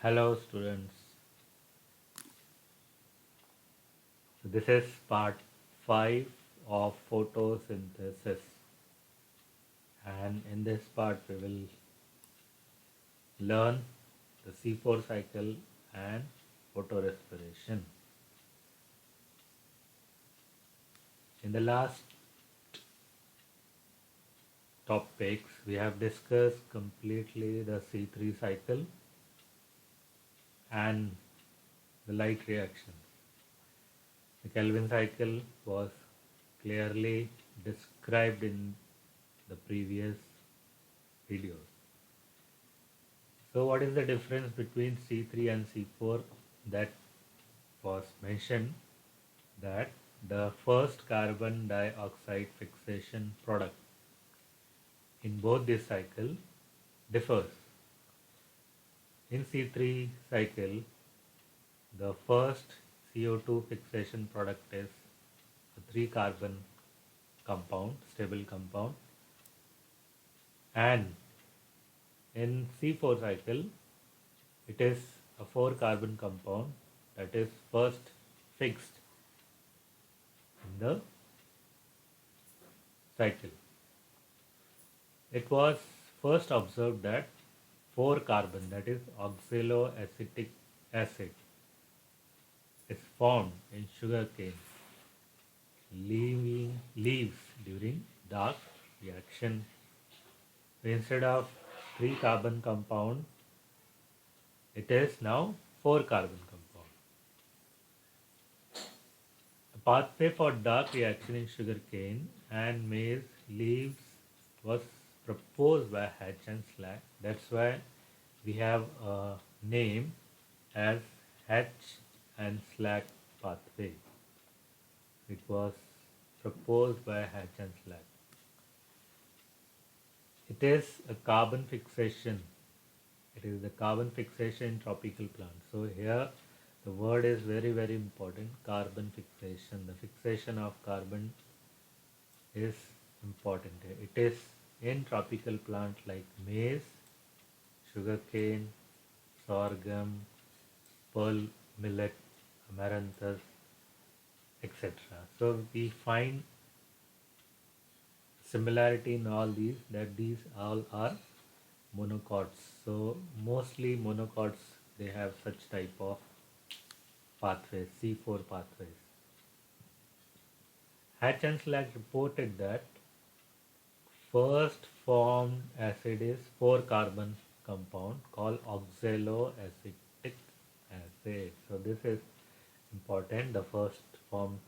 Hello students. So this is part 5 of photosynthesis, and in this part we will learn the C4 cycle and photorespiration. In the last topics we have discussed completely the C3 cycle and the light reaction. The Kelvin cycle was clearly described in the previous videos. So what is the difference between C3 and C4? That was mentioned that the first carbon dioxide fixation product in both this cycle differs. In C3 cycle, the first CO2 fixation product is a 3 carbon compound, stable compound, and in C4 cycle, it is a 4 carbon compound that is first fixed in the cycle. It was first observed that 4 carbon, that is oxaloacetic acid, is formed in sugarcane leaves during dark reaction. So instead of 3 carbon compound, it is now 4 carbon compound. The pathway for dark reaction in sugarcane and maize leaves was proposed by Hatch and Slack. That's why we have a name as Hatch and Slack pathway. It was proposed by Hatch and Slack. It is a carbon fixation. It is the carbon fixation in tropical plants. So here the word is very important. Carbon fixation. The fixation of carbon is important. It is in tropical plants like maize, sugarcane, sorghum, pearl millet, amaranthus, etc. So we find similarity in all these, that these all are monocots. So mostly monocots, they have such type of pathways, C4 pathways. Hatch and Slack reported that first formed acid is 4 carbon compound called oxaloacetic acid. So this is important. The first formed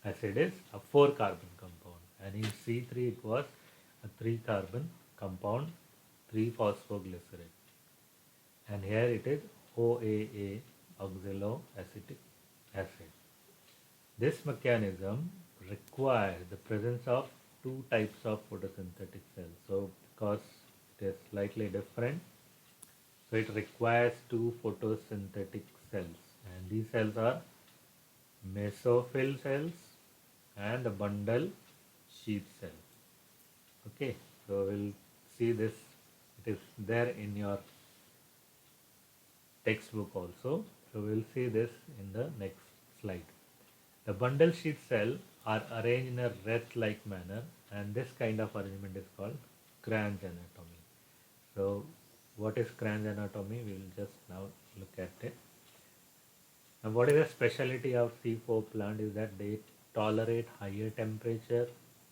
acid is a 4 carbon compound, and in C3 it was a 3 carbon compound, 3 phosphoglycerate, and here it is OAA, oxaloacetic acid. This mechanism requires the presence of two types of photosynthetic cells. So because it is slightly different, so it requires two photosynthetic cells, and these cells are mesophyll cells and the bundle sheath cell. Okay, so we'll see this. It is there in your textbook also. So we'll see this in the next slide. The bundle sheath cell are arranged in a wreath-like manner, and this kind of arrangement is called Cran's anatomy. So what is Cran's anatomy? We will just now look at it. Now what is the specialty of C4 plant is that they tolerate higher temperature,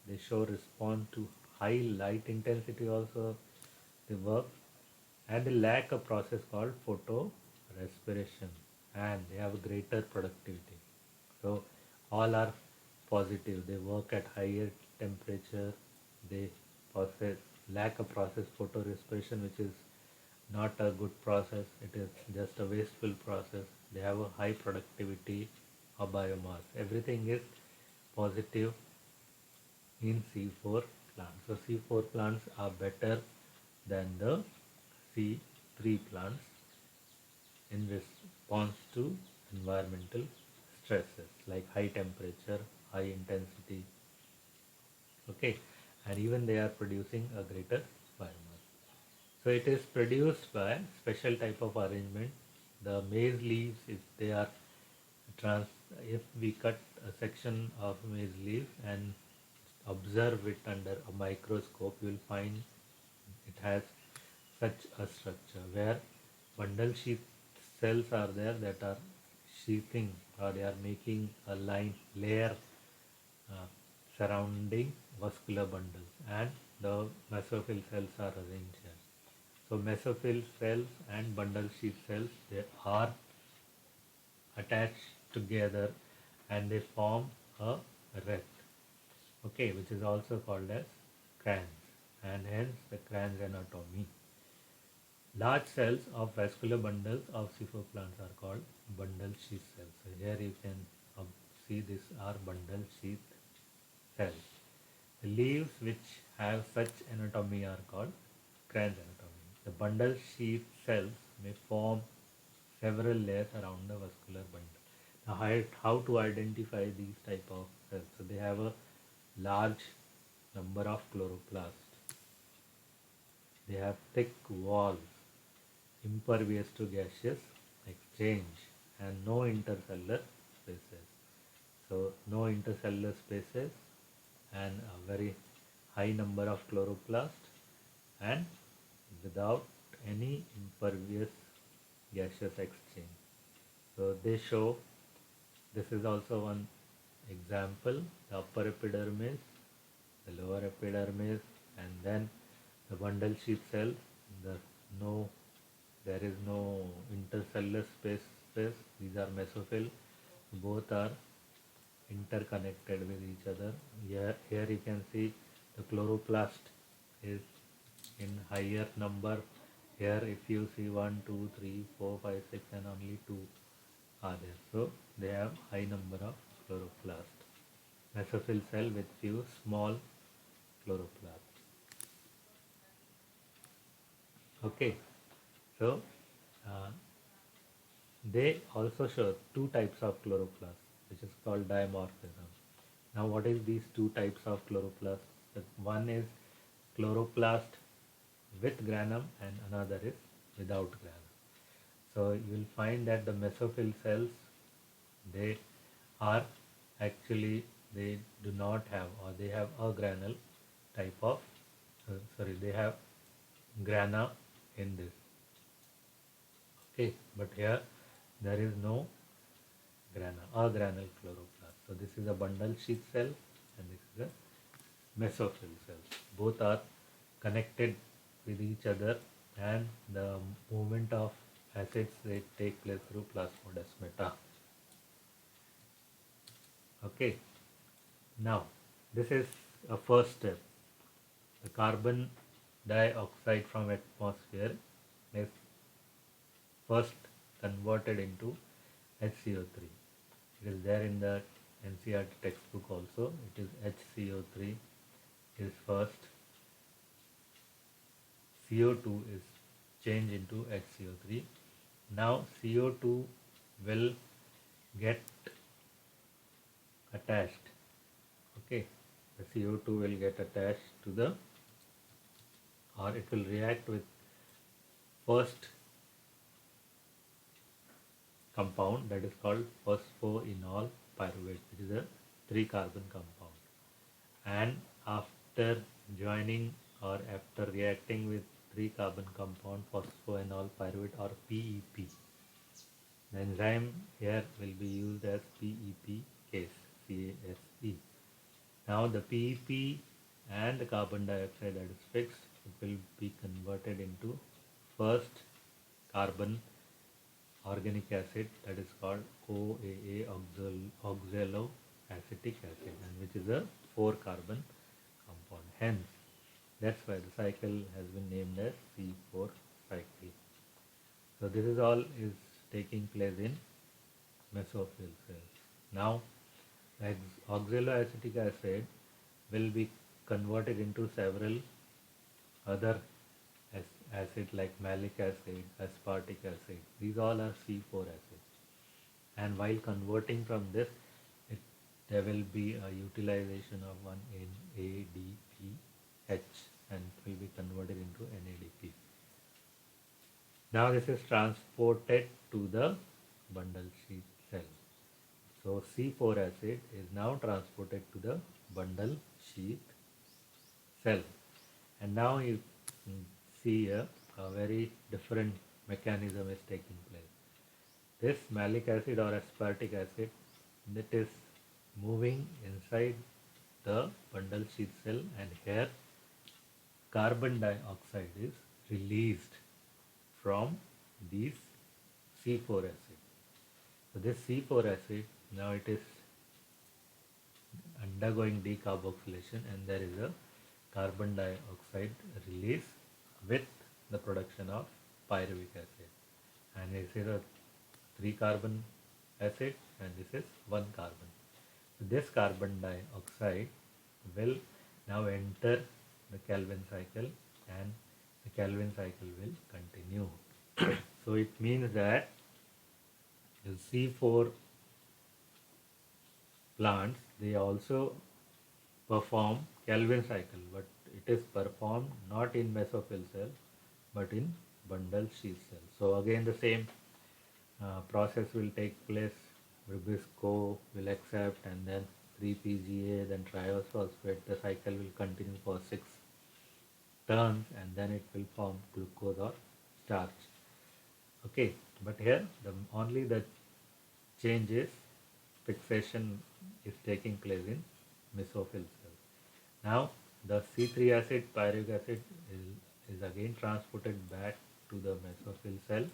they show response to high light intensity also, they work, and they lack a process called photorespiration, and they have greater productivity. So all are positive. They work at higher temperature, they process lack a process photorespiration, which is not a good process, it is just a wasteful process. They have a high productivity of biomass. Everything is positive in C4 plants. So C4 plants are better than the C3 plants in response to environmental stresses like high temperature, high intensity. Okay, and even they are producing a greater biomass. So it is produced by special type of arrangement. The maize leaves, if they are trans, if we cut a section of maize leaf and observe it under a microscope, you will find it has such a structure where bundle sheath cells are there that are sheathing, or they are making a line layer uh, surrounding vascular bundles, and the mesophyll cells are arranged here. So mesophyll cells and bundle sheath cells, they are attached together and they form a wreath, okay, which is also called as crans, and hence the crans anatomy. Large cells of vascular bundles of plants are called bundle sheath cells. So here you can see these are bundle sheath cells. The leaves which have such anatomy are called crans anatomy. The bundle sheath cells may form several layers around the vascular bundle. Now how to identify these type of cells? So they have a large number of chloroplasts. They have thick walls, impervious to gaseous exchange, and no intercellular spaces. So no intercellular spaces and a very high number of chloroplasts and without any impervious gaseous exchange. So they show, this is also one example, the upper epidermis, the lower epidermis, and then the bundle sheath cell. The no, there is no intercellular spaces. These are mesophyll. Both are interconnected with each other. Here you can see the chloroplast is in higher number. Here if you see 1, 2, 3, 4, 5, 6 and only 2 are there. So they have high number of chloroplast. Mesophyll cell with few small chloroplasts. Okay, so uh, they also show two types of chloroplasts, which is called dimorphism. Now what is these two types of chloroplasts? One is chloroplast with granum and another is without granum. So you will find that the mesophyll cells, they are actually, they do not have, or they have a granule type of, they have grana in this. Okay, but here there is no grana, a granule chloroplast. So this is a bundle sheath cell and this is a mesophyll cell. Both are connected with each other and the movement of acids, they take place through plasmodesmata. Okay, now this is a first step. The carbon dioxide from atmosphere is first converted into HCO3. It is there in the NCERT textbook also. It is HCO3 is first. CO2 is changed into HCO3. Now CO2 will get attached. Okay, the CO2 will get attached to the, or it will react with first compound, that is called phosphoenol pyruvate, which is a 3-carbon compound. And after joining or after reacting with 3-carbon compound phosphoenol pyruvate or PEP, the enzyme here will be used as PEP case, CASE. Now the PEP and the carbon dioxide that is fixed, it will be converted into first carbon organic acid, that is called OAA, oxaloacetic acid, and which is a 4-carbon compound. Hence, that's why the cycle has been named as C4 cycle. So this is all is taking place in mesophyll cells. Now, oxaloacetic acid will be converted into several other acid like malic acid, aspartic acid. These all are C4 acids. And while converting from this, there will be a utilization of one NADPH and it will be converted into NADP. Now this is transported to the bundle sheath cell. So C4 acid is now transported to the bundle sheath cell. And now you see a very different mechanism is taking place. This malic acid or aspartic acid, that is moving inside the bundle sheath cell, and here carbon dioxide is released from these C4 acid. So this C4 acid, now it is undergoing decarboxylation, and there is a carbon dioxide release with the production of pyruvic acid. And this is a 3 carbon acid and this is 1 carbon. So this carbon dioxide will now enter the Calvin cycle, and the Calvin cycle will continue. So it means that the C4 plants, they also perform Calvin cycle, but it is performed not in mesophyll cell but in bundle sheath cell. So again the same process will take place. Rubisco will accept, and then 3-PGA, then triose phosphate. The cycle will continue for 6 turns, and then it will form glucose or starch. Okay, but here only the change is fixation is taking place in mesophyll cell. Now the C3 acid, pyruvic acid is again transported back to the mesophyll cell,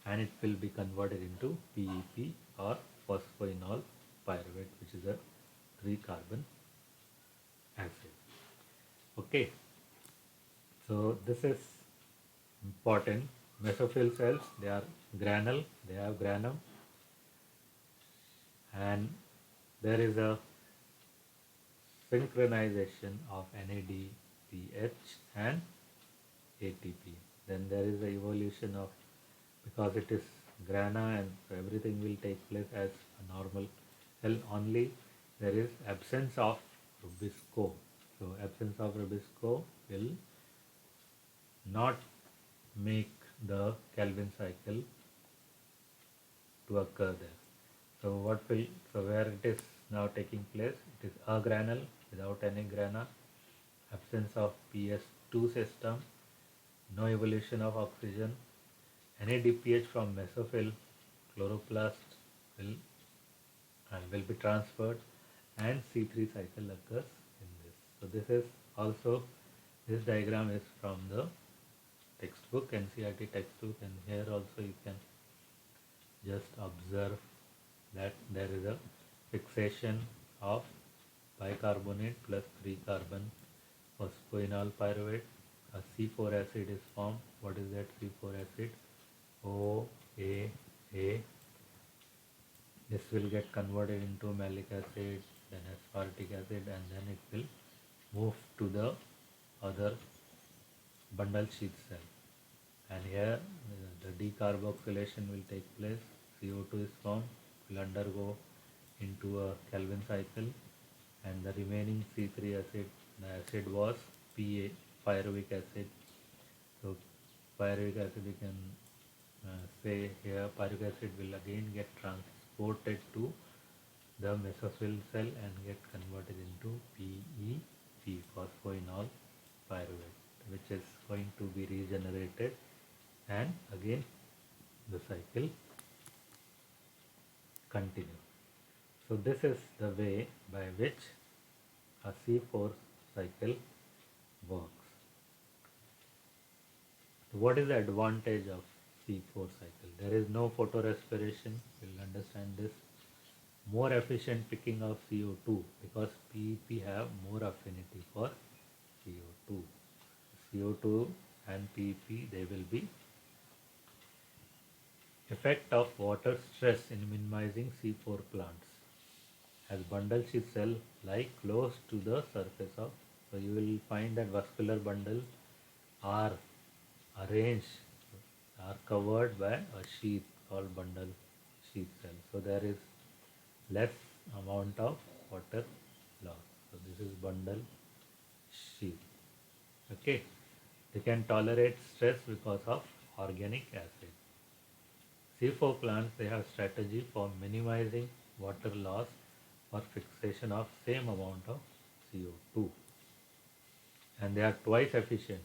and it will be converted into PEP or phosphoenol pyruvate, which is a 3 carbon acid. Okay, so this is important. Mesophyll cells, they are granule, they have granum, and there is a synchronization of NADPH and ATP. Then there is the evolution of, because it is grana, and so everything will take place as a normal cell, only there is absence of Rubisco. So absence of Rubisco will not make the Calvin cycle to occur there. So where it is now taking place, it is a granule without any grana, absence of PS2 system, no evolution of oxygen, NADPH from mesophyll chloroplast will be transferred, and C3 cycle occurs in this. So this diagram is from the textbook, NCERT textbook, and here also you can just observe that there is a fixation of bicarbonate plus 3 carbon phosphoenol pyruvate. A C4 acid is formed. What is that C4 acid? OAA. This will get converted into malic acid, then aspartic acid, and then it will move to the other bundle sheath cell. And here the decarboxylation will take place. CO2 is formed, will undergo into a Calvin cycle, and the remaining C3 acid, the acid was PA, pyruvic acid. So pyruvic acid, you can say here pyruvic acid will again get transported to the mesophyll cell and get converted into PEP, phosphoenol pyruvate, which is going to be regenerated, and again the cycle continue. So this is the way by which a C4 cycle works. So what is the advantage of C4 cycle? There is no photorespiration. We'll understand this. More efficient picking of CO2, because PEP have more affinity for CO2. CO2 and PEP, they will be effect of water stress in minimizing C4 plants, as bundle sheath cell lie close to the surface of, so you will find that vascular bundle are arranged, are covered by a sheath called bundle sheath cell. So there is less amount of water loss. So this is bundle sheath. Okay, they can tolerate stress because of organic acid. C4 plants, they have strategy for minimizing water loss or fixation of same amount of CO2, and they are twice efficient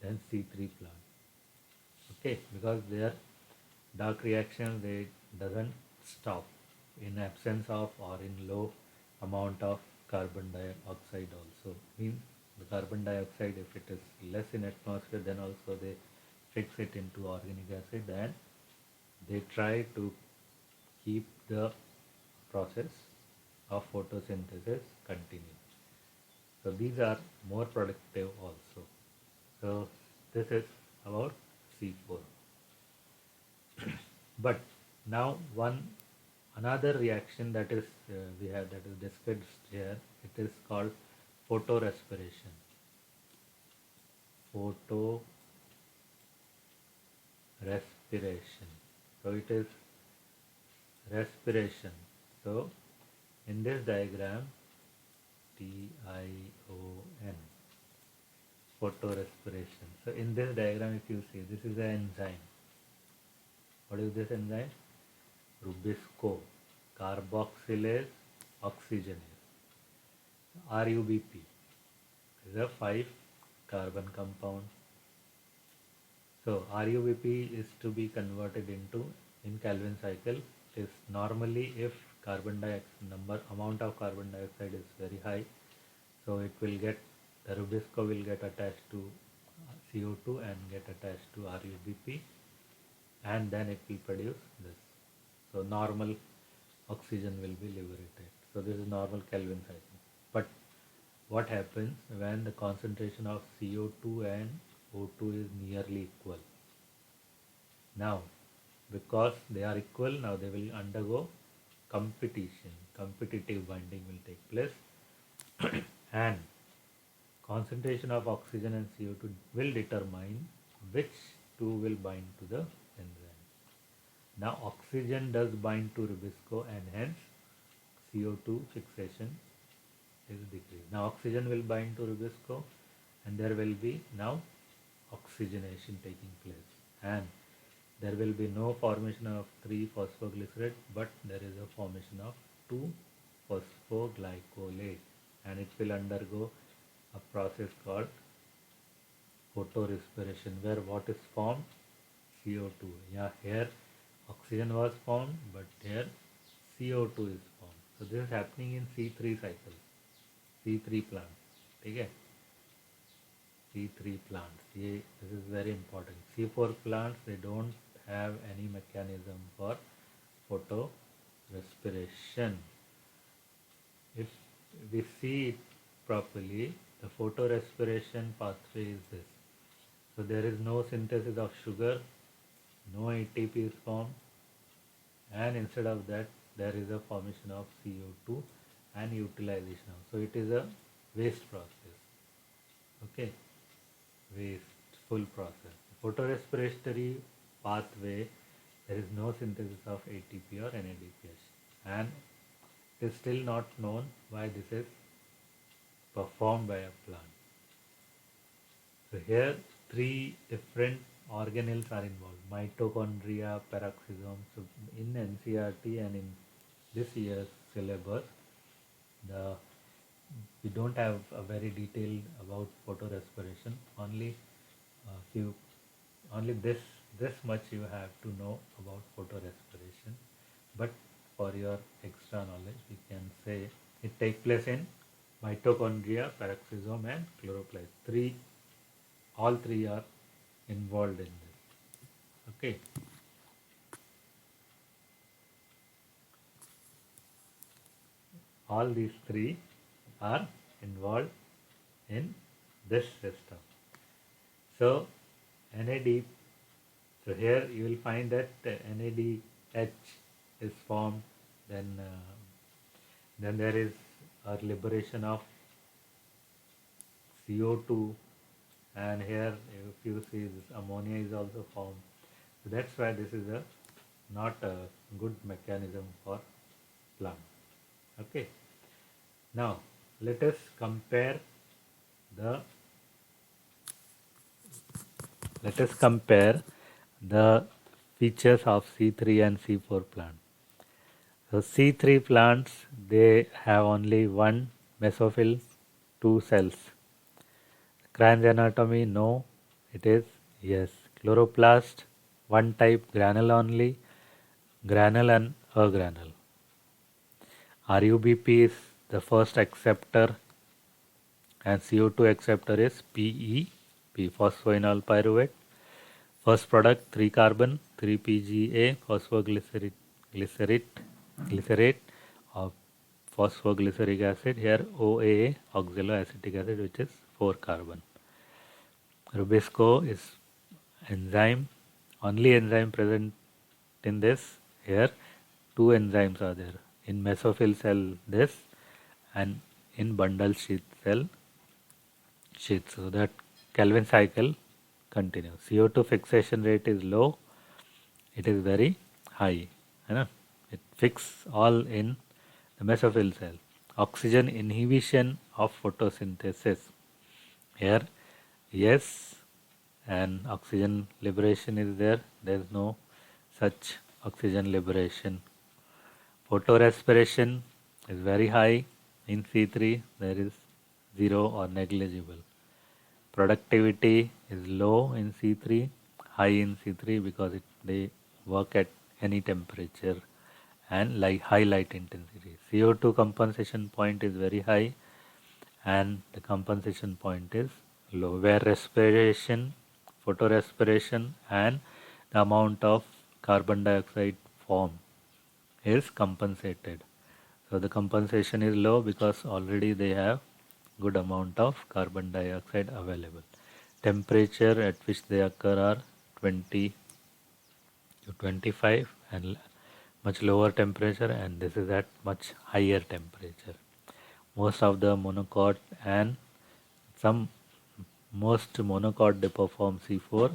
than C3 plants. Okay, because their dark reaction they doesn't stop in absence of or in low amount of carbon dioxide also. Means the carbon dioxide, if it is less in atmosphere, then also they fix it into organic acid, and they try to keep the process of photosynthesis continue. So these are more productive also. So this is about C4. But now one another reaction that is we have that is discussed here. It is called photorespiration. Photorespiration. So it is respiration. So in this diagram, TION, photorespiration. So in this diagram, if you see, this is an enzyme. What is this enzyme? Rubisco, carboxylase oxygenase. RUBP is a 5 carbon compound. So RUBP is to be converted into, in Calvin cycle, is normally if amount of carbon dioxide is very high, so it will get, the Rubisco will get attached to CO2 and get attached to RUBP, and then it will produce this. So normal oxygen will be liberated. So this is normal Kelvin cycle. But what happens when the concentration of CO2 and O2 is nearly equal? Now, because they are equal, now they will undergo competition. Competitive binding will take place and concentration of oxygen and CO2 will determine which two will bind to the enzyme. Now oxygen does bind to Rubisco and hence CO2 fixation is decreased. Now oxygen will bind to Rubisco and there will be now oxygenation taking place, and there will be no formation of 3-phosphoglycerate, but there is a formation of 2-phosphoglycolate, and it will undergo a process called photorespiration, where what is formed? CO2. Yeah, here oxygen was formed, but here CO2 is formed. So this is happening in C3 cycle, C3 plants. Okay? C3 plants. This is very important. C4 plants, they don't have any mechanism for photorespiration. If we see it properly, the photorespiration pathway is this. So there is no synthesis of sugar, no ATP is formed, and instead of that there is a formation of CO2 and utilization. So it is a waste process. Okay, wasteful process. Photorespiratory pathway, there is no synthesis of ATP or NADPH, and it is still not known why this is performed by a plant. So here 3 different organelles are involved: mitochondria, peroxisome. So in NCERT and in this year's syllabus, we don't have a very detailed about photorespiration. Only this much you have to know about photorespiration. But for your extra knowledge, we can say it takes place in mitochondria, peroxisome, and chloroplast. All three are involved in this. Okay. All these 3 are involved in this system. So NAD. So here you will find that NADH is formed. Then there is a liberation of CO2, and here if you see this ammonia is also formed. So that's why this is not a good mechanism for plant. Okay. Now let us compare the the features of C3 and C4 plant. So C3 plants, they have only one mesophyll, two cells. Cranch anatomy, no. It is yes. Chloroplast, one type, granule only, granule and agranule. RUBP is the first acceptor and CO2 acceptor is PEP, phosphoenol pyruvate. First product 3 carbon, 3 PGA, glycerate of phosphoglyceric acid. Here OAA, oxaloacetic acid, which is 4 carbon. Rubisco is enzyme, only enzyme present in this. Here two enzymes are there. In mesophyll cell this and in bundle sheath cell sheath. So that Calvin cycle continues. CO2 fixation rate is low. It is very high. It fixes all in the mesophyll cell. Oxygen inhibition of photosynthesis. Here yes, and oxygen liberation is there. There is no such oxygen liberation. Photorespiration is very high. In C3 there is 0 or negligible. Productivity is low in C3, high in C3 because they work at any temperature and high light intensity. CO2 compensation point is very high and the compensation point is low, where respiration, photorespiration and the amount of carbon dioxide formed is compensated. So the compensation is low because already they have good amount of carbon dioxide available. Temperature at which they occur are 20 to 25 and much lower temperature, and this is at much higher temperature. Most of the monocot and most monocot they perform C4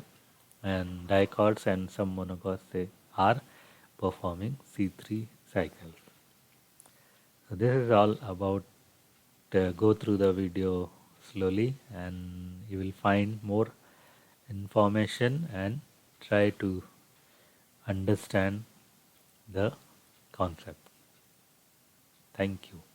and dicots and some monocots they are performing C3 cycles. So this is all about go through the video slowly and you will find more information and try to understand the concept. Thank you.